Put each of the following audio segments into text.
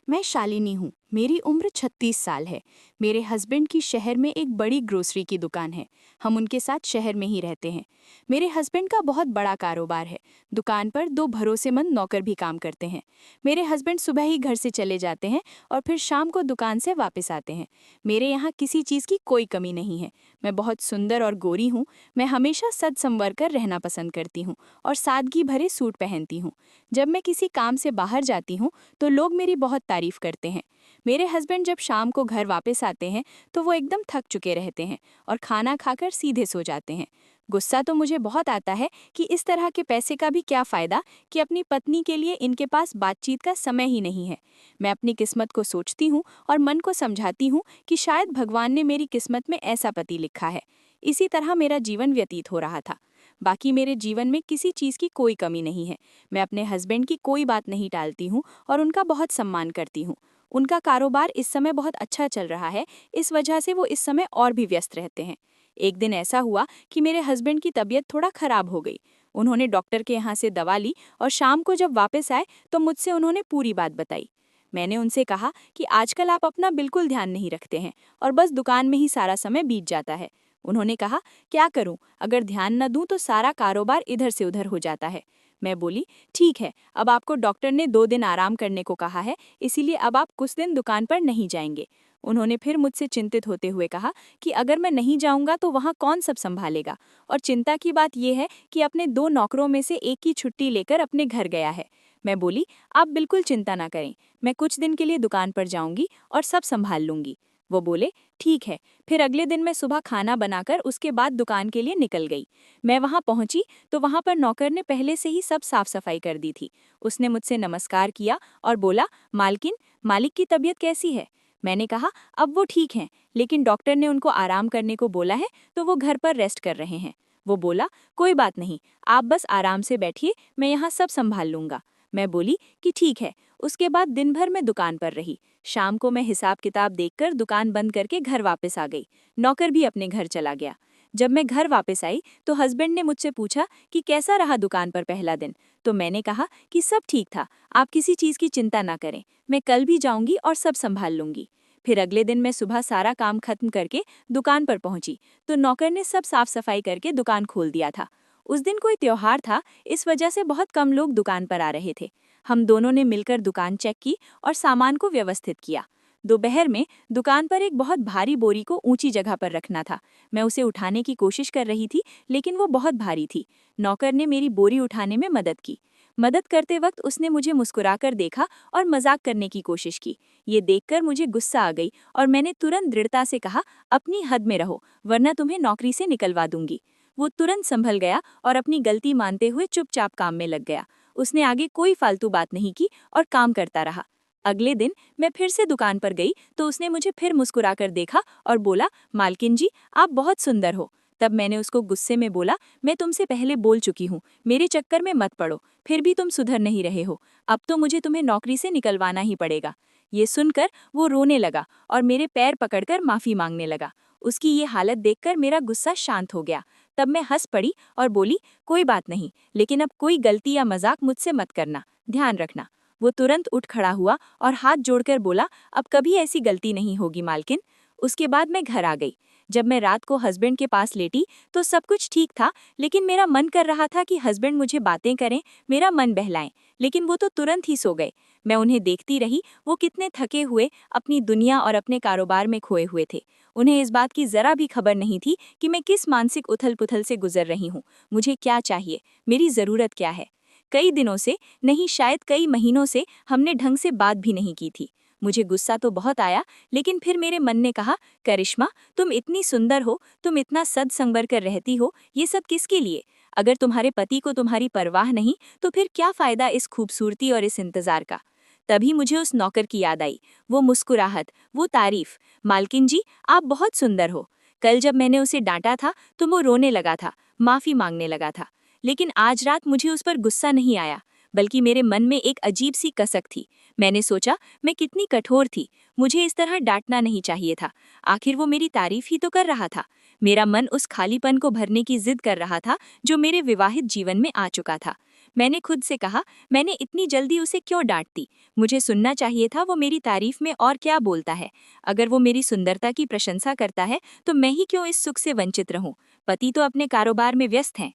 मैं शालिनी हूँ। मेरी उम्र 36 साल है। मेरे हस्बैंड की शहर में एक बड़ी ग्रोसरी की दुकान है। हम उनके साथ शहर में ही रहते हैं। मेरे हस्बैंड का बहुत बड़ा कारोबार है। दुकान पर 2 भरोसेमंद नौकर भी काम करते हैं। मेरे हस्बैंड सुबह ही घर से चले जाते हैं और फिर शाम को दुकान से वापस आते हैं। मेरे यहाँ किसी चीज़ की कोई कमी नहीं है। मैं बहुत सुंदर और गोरी हूँ। मैं हमेशा सज संवर कर रहना पसंद करती हूँ और सादगी भरे सूट पहनती हूँ। जब मैं किसी काम से बाहर जाती हूँ तो लोग मेरी बहुत तारीफ करते हैं। मेरे हस्बैंड जब शाम को घर वापस आते हैं तो वो एकदम थक चुके रहते हैं और खाना खाकर सीधे सो जाते हैं। गुस्सा तो मुझे बहुत आता है कि इस तरह के पैसे का भी क्या फ़ायदा कि अपनी पत्नी के लिए इनके पास बातचीत का समय ही नहीं है। मैं अपनी किस्मत को सोचती हूँ और मन को समझाती हूँ कि शायद भगवान ने मेरी किस्मत में ऐसा पति लिखा है। इसी तरह मेरा जीवन व्यतीत हो रहा था। बाकी मेरे जीवन में किसी चीज़ की कोई कमी नहीं है। मैं अपने हस्बैंड की कोई बात नहीं टालती हूँ और उनका बहुत सम्मान करती हूँ। उनका कारोबार इस समय बहुत अच्छा चल रहा है, इस वजह से वो इस समय और भी व्यस्त रहते हैं। एक दिन ऐसा हुआ कि मेरे हस्बैंड की तबीयत थोड़ा खराब हो गई। उन्होंने डॉक्टर के यहाँ से दवा ली और शाम को जब वापस आए तो मुझसे उन्होंने पूरी बात बताई। मैंने उनसे कहा कि आजकल आप अपना बिल्कुल ध्यान नहीं रखते हैं और बस दुकान में ही सारा समय बीत जाता है। उन्होंने कहा, क्या करूं, अगर ध्यान न दूं तो सारा कारोबार इधर से उधर हो जाता है। मैं बोली, ठीक है, अब आपको डॉक्टर ने 2 दिन आराम करने को कहा है, इसीलिए अब आप कुछ दिन दुकान पर नहीं जाएंगे। उन्होंने फिर मुझसे चिंतित होते हुए कहा कि अगर मैं नहीं जाऊंगा तो वहाँ कौन सब संभालेगा, और चिंता की बात यह है कि अपने 2 नौकरों में से एक की छुट्टी लेकर अपने घर गया है। मैं बोली, आप बिल्कुल चिंता ना करें, मैं कुछ दिन के लिए दुकान पर जाऊंगी और सब संभाल लूंगी। वो बोले, ठीक है। फिर अगले दिन मैं सुबह खाना बनाकर उसके बाद दुकान के लिए निकल गई। मैं वहां पहुंची तो वहां पर नौकर ने पहले से ही सब साफ सफाई कर दी थी। उसने मुझसे नमस्कार किया और बोला, मालकिन, मालिक की तबीयत कैसी है? मैंने कहा, अब वो ठीक हैं, लेकिन डॉक्टर ने उनको आराम करने को बोला है तो वो घर पर रेस्ट कर रहे हैं। वो बोला, कोई बात नहीं, आप बस आराम से बैठिए, मैं यहाँ सब संभाल लूंगा। मैं बोली कि ठीक है। उसके बाद दिन भर मैं दुकान पर रही। शाम को मैं हिसाब किताब देखकर दुकान बंद करके घर वापस आ गई। नौकर भी अपने घर चला गया। जब मैं घर वापस आई तो हस्बैंड ने मुझसे पूछा कि कैसा रहा दुकान पर पहला दिन। तो मैंने कहा कि सब ठीक था, आप किसी चीज़ की चिंता ना करें, मैं कल भी जाऊंगी और सब संभाल लूंगी। फिर अगले दिन मैं सुबह सारा काम खत्म करके दुकान पर पहुंची तो नौकर ने सब साफ सफाई करके दुकान खोल दिया था। उस दिन कोई त्योहार था, इस वजह से बहुत कम लोग दुकान पर आ रहे थे। हम दोनों ने मिलकर दुकान चेक की और सामान को व्यवस्थित किया। दोपहर में दुकान पर एक बहुत भारी बोरी को ऊंची जगह पर रखना था। मैं उसे उठाने की कोशिश कर रही थी, लेकिन वो बहुत भारी थी। नौकर ने मेरी बोरी उठाने में मदद की। मदद करते वक्त उसने मुझे मुस्कुराकर देखा और मजाक करने की कोशिश की। ये देखकर मुझे गुस्सा आ गई और मैंने तुरंत दृढ़ता से कहा, अपनी हद में रहो, वरना तुम्हें नौकरी से निकलवा दूंगी। वो तुरंत संभल गया और अपनी गलती मानते हुए चुपचाप काम में लग गया। उसने आगे कोई फालतू बात नहीं की और काम करता रहा। अगले दिन मैं फिर से दुकान पर गई तो उसने मुझे फिर मुस्कुराकर देखा और बोला, मालकिन जी, आप बहुत सुंदर हो। तब मैंने उसको गुस्से में बोला, मैं तुमसे पहले बोल चुकी हूँ, मेरे चक्कर में मत पड़ो, फिर भी तुम सुधर नहीं रहे हो, अब तो मुझे तुम्हें नौकरी से निकलवाना ही पड़ेगा। ये सुनकर वो रोने लगा और मेरे पैर पकड़कर माफ़ी मांगने लगा। उसकी ये हालत देखकर मेरा गुस्सा शांत हो गया। तब मैं हंस पड़ी और बोली, कोई बात नहीं, लेकिन अब कोई गलती या मजाक मुझसे मत करना, ध्यान रखना। वो तुरंत उठ खड़ा हुआ और हाथ जोड़कर बोला, अब कभी ऐसी गलती नहीं होगी मालकिन। उसके बाद मैं घर आ गई। जब मैं रात को हस्बैंड के पास लेटी तो सब कुछ ठीक था, लेकिन मेरा मन कर रहा था कि हस्बैंड मुझे बातें करें, मेरा मन बहलाएं, लेकिन वो तो तुरंत ही सो गए। मैं उन्हें देखती रही, वो कितने थके हुए अपनी दुनिया और अपने कारोबार में खोए हुए थे। उन्हें इस बात की जरा भी खबर नहीं थी कि मैं किस मानसिक उथल पुथल से गुजर रही हूँ, मुझे क्या चाहिए, मेरी ज़रूरत क्या है। कई दिनों से, नहीं शायद कई महीनों से हमने ढंग से बात भी नहीं की थी। मुझे गुस्सा तो बहुत आया, लेकिन फिर मेरे मन ने कहा, करिश्मा, तुम इतनी सुंदर हो, तुम इतना सद संवर कर रहती हो, ये सब किसके लिए? अगर तुम्हारे पति को तुम्हारी परवाह नहीं तो फिर क्या फ़ायदा इस खूबसूरती और इस इंतज़ार का। तभी मुझे उस नौकर की याद आई, वो मुस्कुराहट, वो तारीफ, मालकिन जी, आप बहुत सुंदर हो। कल जब मैंने उसे डांटा था तो वो रोने लगा था, माफ़ी मांगने लगा था, लेकिन आज रात मुझे उस पर गुस्सा नहीं आया, बल्कि मेरे मन में एक अजीब सी कसक थी। मैंने सोचा, मैं कितनी कठोर थी, मुझे इस तरह डांटना नहीं चाहिए था। आखिर वो मेरी तारीफ ही तो कर रहा था। मेरा मन उस खालीपन को भरने की जिद कर रहा था जो मेरे विवाहित जीवन में आ चुका था। मैंने खुद से कहा, मैंने इतनी जल्दी उसे क्यों डांटती? मुझे सुनना चाहिए था वो मेरी तारीफ में और क्या बोलता है। अगर वो मेरी सुंदरता की प्रशंसा करता है तो मैं ही क्यों इस सुख से वंचित रहूं? पति तो अपने कारोबार में व्यस्त हैं।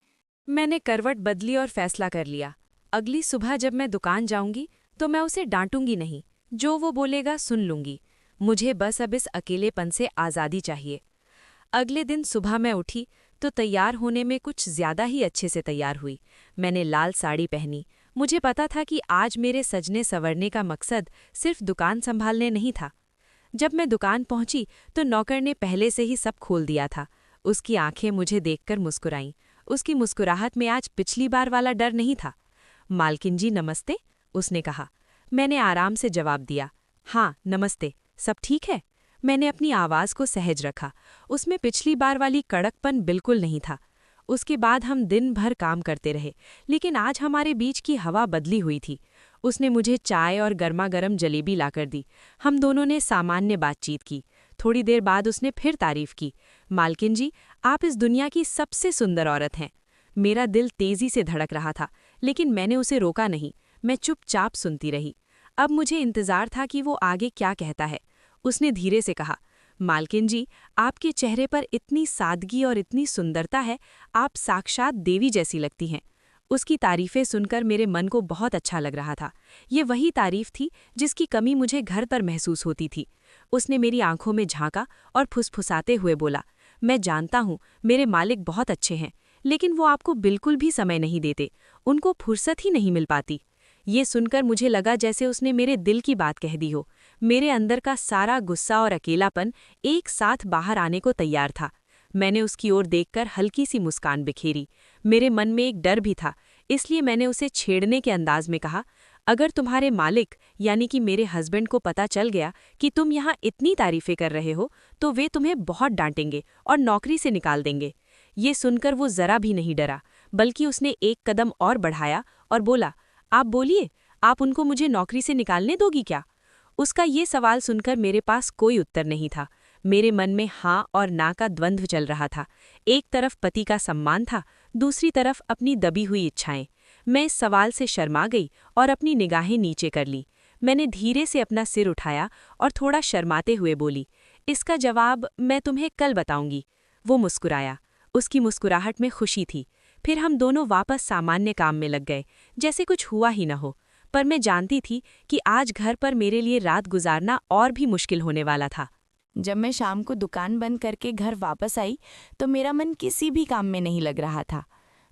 मैंने करवट बदली और फैसला कर लिया। अगली सुबह जब मैं दुकान जाऊंगी तो मैं उसे डांटूंगी नहीं, जो वो बोलेगा सुन लूंगी। मुझे बस अब इस अकेलेपन से आज़ादी चाहिए। अगले दिन सुबह मैं उठी तो तैयार होने में कुछ ज्यादा ही अच्छे से तैयार हुई। मैंने लाल साड़ी पहनी। मुझे पता था कि आज मेरे सजने संवरने का मकसद सिर्फ दुकान संभालने नहीं था। जब मैं दुकान पहुंची तो नौकर ने पहले से ही सब खोल दिया था। उसकी आंखें मुझे देखकर मुस्कुराईं। उसकी मुस्कुराहट में आज पिछली बार वाला डर नहीं था। मालकिन जी नमस्ते, उसने कहा। मैंने आराम से जवाब दिया, हाँ नमस्ते, सब ठीक है। मैंने अपनी आवाज़ को सहज रखा। उसमें पिछली बार वाली कड़कपन बिल्कुल नहीं था। उसके बाद हम दिन भर काम करते रहे, लेकिन आज हमारे बीच की हवा बदली हुई थी। उसने मुझे चाय और गर्मा गर्म जलेबी लाकर दी। हम दोनों ने सामान्य बातचीत की। थोड़ी देर बाद उसने फिर तारीफ की, मालकिन जी, आप इस दुनिया की सबसे सुंदर औरत हैं। मेरा दिल तेजी से धड़क रहा था, लेकिन मैंने उसे रोका नहीं। मैं चुपचाप सुनती रही। अब मुझे इंतजार था कि वो आगे क्या कहता है। उसने धीरे से कहा, मालकिन जी, आपके चेहरे पर इतनी सादगी और इतनी सुंदरता है, आप साक्षात देवी जैसी लगती हैं। उसकी तारीफें सुनकर मेरे मन को बहुत अच्छा लग रहा था। ये वही तारीफ थी जिसकी कमी मुझे घर पर महसूस होती थी। उसने मेरी आंखों में झांका और फुसफुसाते हुए बोला, मैं जानता हूँ मेरे मालिक बहुत अच्छे हैं, लेकिन वो आपको बिल्कुल भी समय नहीं देते। उनको फुर्सत ही नहीं मिल पाती। ये सुनकर मुझे लगा जैसे उसने मेरे दिल की बात कह दी हो। मेरे अंदर का सारा गुस्सा और अकेलापन एक साथ बाहर आने को तैयार था। मैंने उसकी ओर देखकर हल्की सी मुस्कान बिखेरी। मेरे मन में एक डर भी था, इसलिए मैंने उसे छेड़ने के अंदाज में कहा, अगर तुम्हारे मालिक यानी कि मेरे हस्बैंड को पता चल गया कि तुम यहाँ इतनी तारीफें कर रहे हो, तो वे तुम्हें बहुत डांटेंगे और नौकरी से निकाल देंगे। ये सुनकर वो जरा भी नहीं डरा, बल्कि उसने एक कदम और बढ़ाया और बोला, आप बोलिए, आप उनको मुझे नौकरी से निकालने दोगी क्या? उसका ये सवाल सुनकर मेरे पास कोई उत्तर नहीं था। मेरे मन में हाँ और ना का द्वंद्व चल रहा था। एक तरफ पति का सम्मान था, दूसरी तरफ अपनी दबी हुई इच्छाएं। मैं इस सवाल से शर्मा गई और अपनी निगाहें नीचे कर ली। मैंने धीरे से अपना सिर उठाया और थोड़ा शर्माते हुए बोली, इसका जवाब मैं तुम्हें कल बताऊंगी। वो मुस्कुराया। उसकी मुस्कुराहट में खुशी थी। फिर हम दोनों वापस सामान्य काम में लग गए, जैसे कुछ हुआ ही न हो। पर मैं जानती थी कि आज घर पर मेरे लिए रात गुजारना और भी मुश्किल होने वाला था। जब मैं शाम को दुकान बंद करके घर वापस आई तो मेरा मन किसी भी काम में नहीं लग रहा था।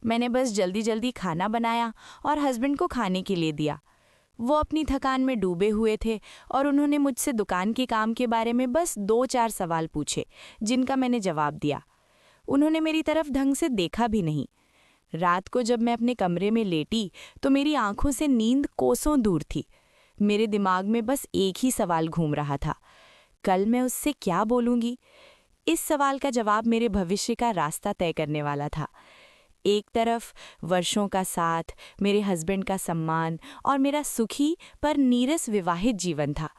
मैंने बस जल्दी जल्दी खाना बनाया और हस्बैंड को खाने के लिए दिया। वो अपनी थकान में डूबे हुए थे और उन्होंने मुझसे दुकान के काम के बारे में बस 2-4 सवाल पूछे, जिनका मैंने जवाब दिया। उन्होंने मेरी तरफ ढंग से देखा भी नहीं। रात को जब मैं अपने कमरे में लेटी तो मेरी आंखों से नींद कोसों दूर थी। मेरे दिमाग में बस एक ही सवाल घूम रहा था, कल मैं उससे क्या बोलूंगी? इस सवाल का जवाब मेरे भविष्य का रास्ता तय करने वाला था। एक तरफ वर्षों का साथ, मेरे हस्बैंड का सम्मान और मेरा सुखी पर नीरस विवाहित जीवन था।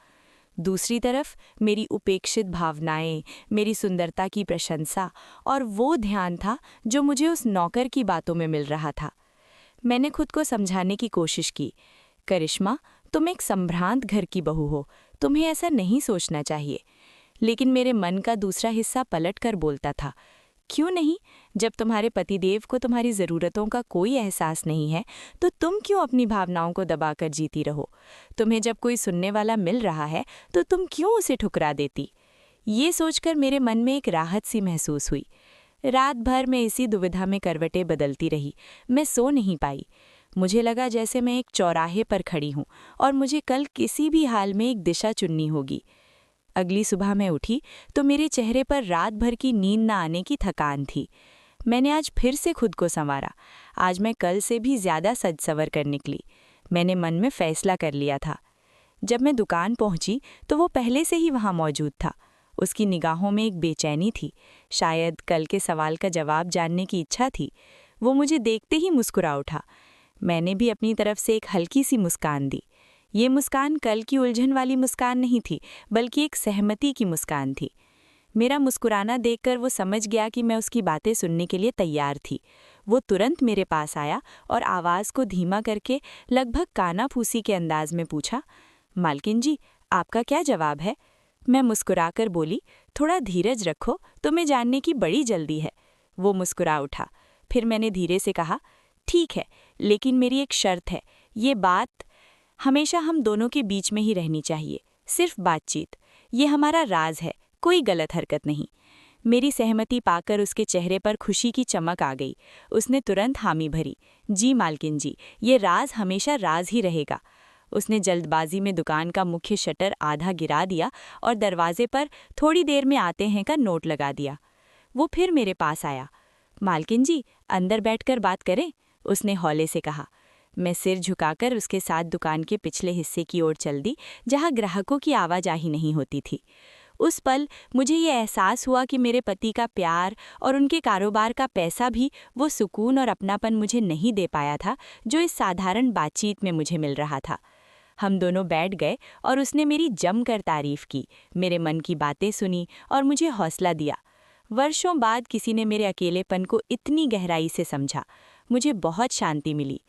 दूसरी तरफ मेरी उपेक्षित भावनाएं, मेरी सुंदरता की प्रशंसा और वो ध्यान था जो मुझे उस नौकर की बातों में मिल रहा था। मैंने खुद को समझाने की कोशिश की, करिश्मा, तुम एक संभ्रांत घर की बहू हो, तुम्हें ऐसा नहीं सोचना चाहिए। लेकिन मेरे मन का दूसरा हिस्सा पलट कर बोलता था, क्यों नहीं? जब तुम्हारे पतिदेव को तुम्हारी ज़रूरतों का कोई एहसास नहीं है तो तुम क्यों अपनी भावनाओं को दबाकर जीती रहो? तुम्हें जब कोई सुनने वाला मिल रहा है तो तुम क्यों उसे ठुकरा देती? ये सोचकर मेरे मन में एक राहत सी महसूस हुई। रात भर मैं इसी दुविधा में करवटें बदलती रही। मैं सो नहीं पाई। मुझे लगा जैसे मैं एक चौराहे पर खड़ी हूँ और मुझे कल किसी भी हाल में एक दिशा चुननी होगी। अगली सुबह मैं उठी तो मेरे चेहरे पर रात भर की नींद न आने की थकान थी। मैंने आज फिर से खुद को संवारा। आज मैं कल से भी ज़्यादा सज सवर कर निकली। मैंने मन में फैसला कर लिया था। जब मैं दुकान पहुंची तो वो पहले से ही वहां मौजूद था। उसकी निगाहों में एक बेचैनी थी, शायद कल के सवाल का जवाब जानने की इच्छा थी। वो मुझे देखते ही मुस्कुरा उठा। मैंने भी अपनी तरफ से एक हल्की सी मुस्कान दी। ये मुस्कान कल की उलझन वाली मुस्कान नहीं थी, बल्कि एक सहमति की मुस्कान थी। मेरा मुस्कुराना देखकर वो समझ गया कि मैं उसकी बातें सुनने के लिए तैयार थी। वो तुरंत मेरे पास आया और आवाज़ को धीमा करके लगभग कानाफूसी के अंदाज में पूछा, मालकिन जी, आपका क्या जवाब है? मैं मुस्कुराकर बोली, थोड़ा धीरज रखो, तुम्हें जानने की बड़ी जल्दी है। वो मुस्कुरा उठा। फिर मैंने धीरे से कहा, ठीक है, लेकिन मेरी एक शर्त है। ये बात हमेशा हम दोनों के बीच में ही रहनी चाहिए, सिर्फ बातचीत। ये हमारा राज है, कोई गलत हरकत नहीं। मेरी सहमति पाकर उसके चेहरे पर खुशी की चमक आ गई। उसने तुरंत हामी भरी, जी मालकिन जी, ये राज हमेशा राज ही रहेगा। उसने जल्दबाजी में दुकान का मुख्य शटर आधा गिरा दिया और दरवाजे पर थोड़ी देर में आते हैं का नोट लगा दिया। वो फिर मेरे पास आया। मालकिन जी, अंदर बैठकर बात करें, उसने हौले से कहा। मैं सिर झुकाकर उसके साथ दुकान के पिछले हिस्से की ओर चल दी, जहां ग्राहकों की आवाजाही नहीं होती थी। उस पल मुझे ये एहसास हुआ कि मेरे पति का प्यार और उनके कारोबार का पैसा भी वो सुकून और अपनापन मुझे नहीं दे पाया था जो इस साधारण बातचीत में मुझे मिल रहा था। हम दोनों बैठ गए और उसने मेरी जमकर तारीफ की, मेरे मन की बातें सुनी और मुझे हौसला दिया। वर्षों बाद किसी ने मेरे अकेलेपन को इतनी गहराई से समझा। मुझे बहुत शांति मिली।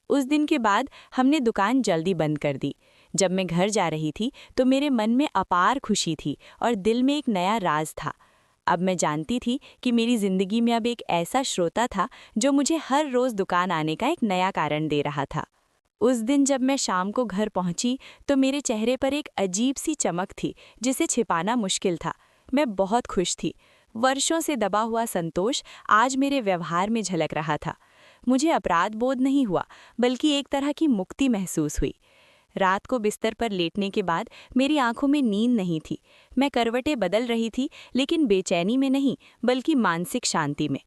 उस दिन के बाद हमने दुकान जल्दी बंद कर दी। जब मैं घर जा रही थी तो मेरे मन में अपार खुशी थी और दिल में एक नया राज था। अब मैं जानती थी कि मेरी जिंदगी में अब एक ऐसा श्रोता था जो मुझे हर रोज दुकान आने का एक नया कारण दे रहा था। उस दिन जब मैं शाम को घर पहुंची तो मेरे चेहरे पर एक अजीब सी चमक थी जिसे छिपाना मुश्किल था। मैं बहुत खुश थी। वर्षों से दबा हुआ संतोष आज मेरे व्यवहार में झलक रहा था। मुझे अपराध बोध नहीं हुआ, बल्कि एक तरह की मुक्ति महसूस हुई। रात को बिस्तर पर लेटने के बाद मेरी आंखों में नींद नहीं थी। मैं करवटें बदल रही थी, लेकिन बेचैनी में नहीं, बल्कि मानसिक शांति में।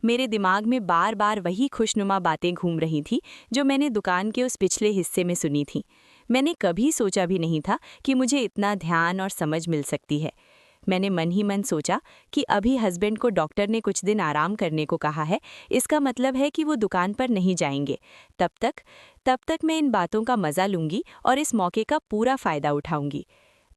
मेरे दिमाग में बार बार वही खुशनुमा बातें घूम रही थीं जो मैंने दुकान के उस पिछले हिस्से में सुनी थीं। मैंने कभी सोचा भी नहीं था कि मुझे इतना ध्यान और समझ मिल सकती है। मैंने मन ही मन सोचा कि अभी हस्बैंड को डॉक्टर ने कुछ दिन आराम करने को कहा है, इसका मतलब है कि वो दुकान पर नहीं जाएंगे। तब तक मैं इन बातों का मज़ा लूंगी और इस मौके का पूरा फ़ायदा उठाऊंगी।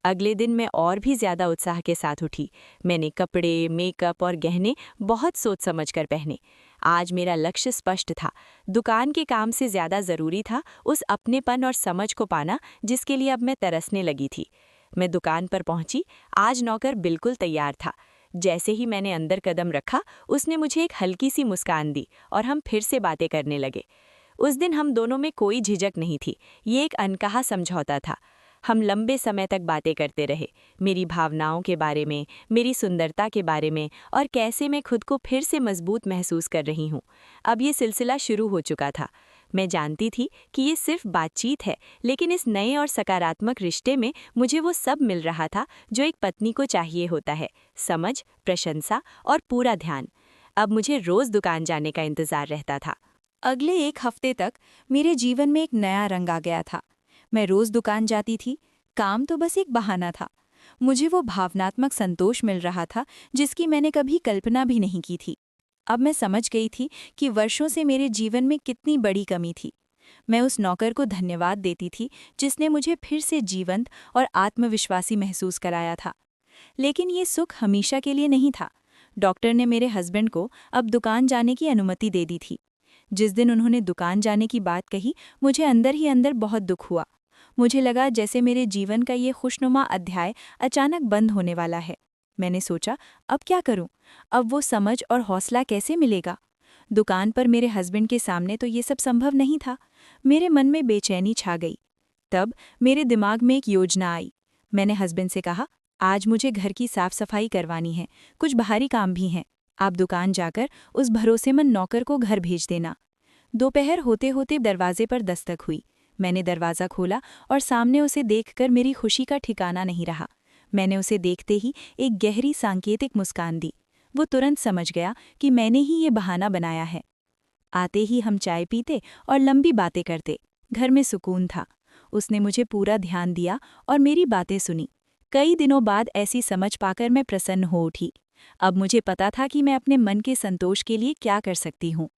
अगले दिन मैं और भी ज़्यादा उत्साह के साथ उठी। मैंने कपड़े, मेकअप और गहने बहुत सोच समझ कर पहने। आज मेरा लक्ष्य स्पष्ट था। दुकान के काम से ज़्यादा ज़रूरी था उस अपनेपन और समझ को पाना जिसके लिए अब मैं तरसने लगी थी। मैं दुकान पर पहुंची। आज नौकर बिल्कुल तैयार था। जैसे ही मैंने अंदर कदम रखा, उसने मुझे एक हल्की सी मुस्कान दी और हम फिर से बातें करने लगे। उस दिन हम दोनों में कोई झिझक नहीं थी। ये एक अनकहा समझौता था। हम लंबे समय तक बातें करते रहे, मेरी भावनाओं के बारे में, मेरी सुंदरता के बारे में और कैसे मैं खुद को फिर से मजबूत महसूस कर रही हूँ। अब ये सिलसिला शुरू हो चुका था। मैं जानती थी कि ये सिर्फ बातचीत है, लेकिन इस नए और सकारात्मक रिश्ते में मुझे वो सब मिल रहा था जो एक पत्नी को चाहिए होता है, समझ, प्रशंसा और पूरा ध्यान। अब मुझे रोज दुकान जाने का इंतजार रहता था। अगले एक हफ्ते तक मेरे जीवन में एक नया रंग आ गया था। मैं रोज दुकान जाती थी, काम तो बस एक बहाना था। मुझे वो भावनात्मक संतोष मिल रहा था जिसकी मैंने कभी कल्पना भी नहीं की थी। अब मैं समझ गई थी कि वर्षों से मेरे जीवन में कितनी बड़ी कमी थी। मैं उस नौकर को धन्यवाद देती थी जिसने मुझे फिर से जीवंत और आत्मविश्वासी महसूस कराया था। लेकिन ये सुख हमेशा के लिए नहीं था। डॉक्टर ने मेरे हस्बैंड को अब दुकान जाने की अनुमति दे दी थी। जिस दिन उन्होंने दुकान जाने की बात कही, मुझे अंदर ही अंदर बहुत दुख हुआ। मुझे लगा जैसे मेरे जीवन का ये खुशनुमा अध्याय अचानक बंद होने वाला है। मैंने सोचा, अब क्या करूं? अब वो समझ और हौसला कैसे मिलेगा? दुकान पर मेरे हस्बैंड के सामने तो ये सब संभव नहीं था। मेरे मन में बेचैनी छा गई। तब मेरे दिमाग में एक योजना आई। मैंने हस्बैंड से कहा, आज मुझे घर की साफ सफाई करवानी है, कुछ बाहरी काम भी हैं। आप दुकान जाकर उस भरोसेमंद नौकर को घर भेज देना। दोपहर होते होते दरवाजे पर दस्तक हुई। मैंने दरवाज़ा खोला और सामने उसे देखकर मेरी खुशी का ठिकाना नहीं रहा। मैंने उसे देखते ही एक गहरी सांकेतिक मुस्कान दी। वो तुरंत समझ गया कि मैंने ही ये बहाना बनाया है। आते ही हम चाय पीते और लंबी बातें करते। घर में सुकून था। उसने मुझे पूरा ध्यान दिया और मेरी बातें सुनी। कई दिनों बाद ऐसी समझ पाकर मैं प्रसन्न हो उठी। अब मुझे पता था कि मैं अपने मन के संतोष के लिए क्या कर सकती हूँ।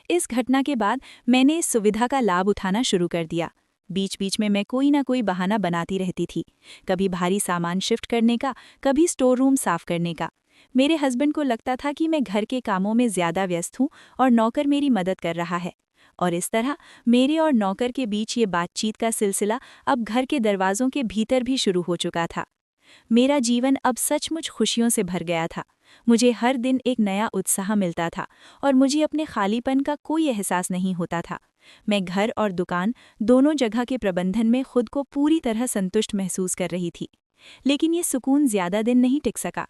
इस घटना के बाद मैंने इस सुविधा का लाभ उठाना शुरू कर दिया। बीच बीच में मैं कोई ना कोई बहाना बनाती रहती थी, कभी भारी सामान शिफ्ट करने का, कभी स्टोर रूम साफ करने का। मेरे हस्बैंड को लगता था कि मैं घर के कामों में ज़्यादा व्यस्त हूँ और नौकर मेरी मदद कर रहा है। और इस तरह मेरे और नौकर के बीच ये बातचीत का सिलसिला अब घर के दरवाज़ों के भीतर भी शुरू हो चुका था। मेरा जीवन अब सचमुच खुशियों से भर गया था। मुझे हर दिन एक नया उत्साह मिलता था और मुझे अपने खालीपन का कोई एहसास नहीं होता था। मैं घर और दुकान दोनों जगह के प्रबंधन में खुद को पूरी तरह संतुष्ट महसूस कर रही थी। लेकिन ये सुकून ज़्यादा दिन नहीं टिक सका।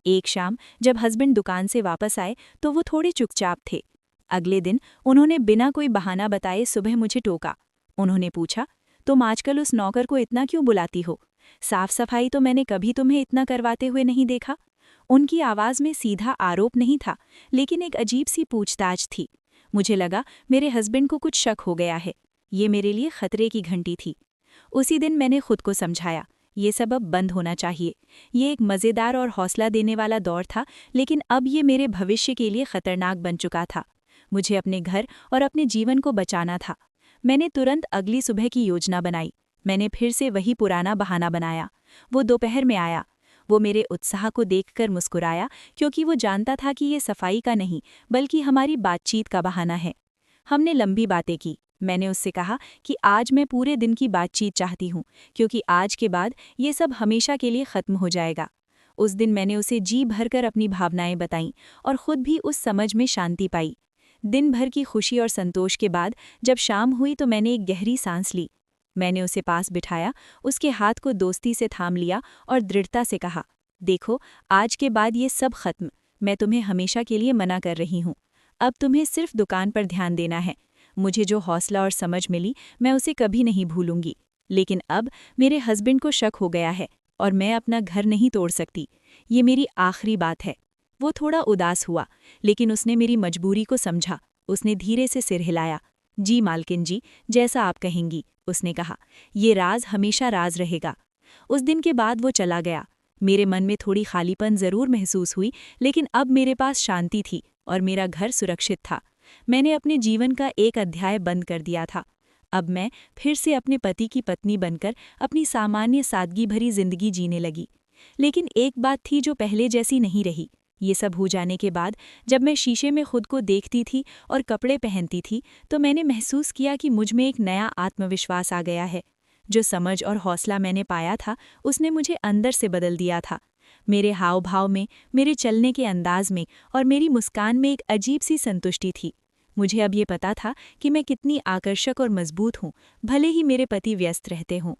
एक शाम जब हस्बैंड दुकान से वापस आए तो वो थोड़े चुपचाप थे। अगले दिन उन्होंने बिना कोई बहाना बताए सुबह मुझे टोका। उन्होंने पूछा, तुम आजकल उस नौकर को इतना क्यों बुलाती हो? साफ सफाई तो मैंने कभी तुम्हें इतना करवाते हुए नहीं देखा। उनकी आवाज़ में सीधा आरोप नहीं था, लेकिन एक अजीब सी पूछताछ थी। मुझे लगा मेरे हस्बैंड को कुछ शक हो गया है। ये मेरे लिए खतरे की घंटी थी। उसी दिन मैंने खुद को समझाया, ये सब अब बंद होना चाहिए। ये एक मज़ेदार और हौसला देने वाला दौर था, लेकिन अब ये मेरे भविष्य के लिए खतरनाक बन चुका था। मुझे अपने घर और अपने जीवन को बचाना था। मैंने तुरंत अगली सुबह की योजना बनाई। मैंने फिर से वही पुराना बहाना बनाया। वो दोपहर में आया। वो मेरे उत्साह को देखकर मुस्कुराया, क्योंकि वो जानता था कि ये सफाई का नहीं बल्कि हमारी बातचीत का बहाना है। हमने लंबी बातें की। मैंने उससे कहा कि आज मैं पूरे दिन की बातचीत चाहती हूँ, क्योंकि आज के बाद ये सब हमेशा के लिए ख़त्म हो जाएगा। उस दिन मैंने उसे जी भरकर अपनी भावनाएं बताईं और खुद भी उस समझ में शांति पाई। दिन भर की खुशी और संतोष के बाद जब शाम हुई तो मैंने एक गहरी सांस ली। मैंने उसे पास बिठाया, उसके हाथ को दोस्ती से थाम लिया और दृढ़ता से कहा, देखो, आज के बाद ये सब खत्म। मैं तुम्हें हमेशा के लिए मना कर रही हूँ। अब तुम्हें सिर्फ दुकान पर ध्यान देना है। मुझे जो हौसला और समझ मिली मैं उसे कभी नहीं भूलूंगी। लेकिन अब मेरे हस्बैंड को शक हो गया है और मैं अपना घर नहीं तोड़ सकती। ये मेरी आखिरी बात है। वो थोड़ा उदास हुआ, लेकिन उसने मेरी मजबूरी को समझा। उसने धीरे से सिर हिलाया। जी मालकिन जी, जैसा आप कहेंगी, उसने कहा। ये राज हमेशा राज रहेगा। उस दिन के बाद वो चला गया। मेरे मन में थोड़ी खालीपन जरूर महसूस हुई, लेकिन अब मेरे पास शांति थी और मेरा घर सुरक्षित था। मैंने अपने जीवन का एक अध्याय बंद कर दिया था। अब मैं फिर से अपने पति की पत्नी बनकर अपनी सामान्य सादगी भरी जिंदगी जीने लगी। लेकिन एक बात थी जो पहले जैसी नहीं रही। ये सब हो जाने के बाद जब मैं शीशे में खुद को देखती थी और कपड़े पहनती थी तो मैंने महसूस किया कि मुझ में एक नया आत्मविश्वास आ गया है। जो समझ और हौसला मैंने पाया था उसने मुझे अंदर से बदल दिया था। मेरे हाव भाव में, मेरे चलने के अंदाज में और मेरी मुस्कान में एक अजीब सी संतुष्टि थी। मुझे अब ये पता था कि मैं कितनी आकर्षक और मजबूत हूँ, भले ही मेरे पति व्यस्त रहते हों।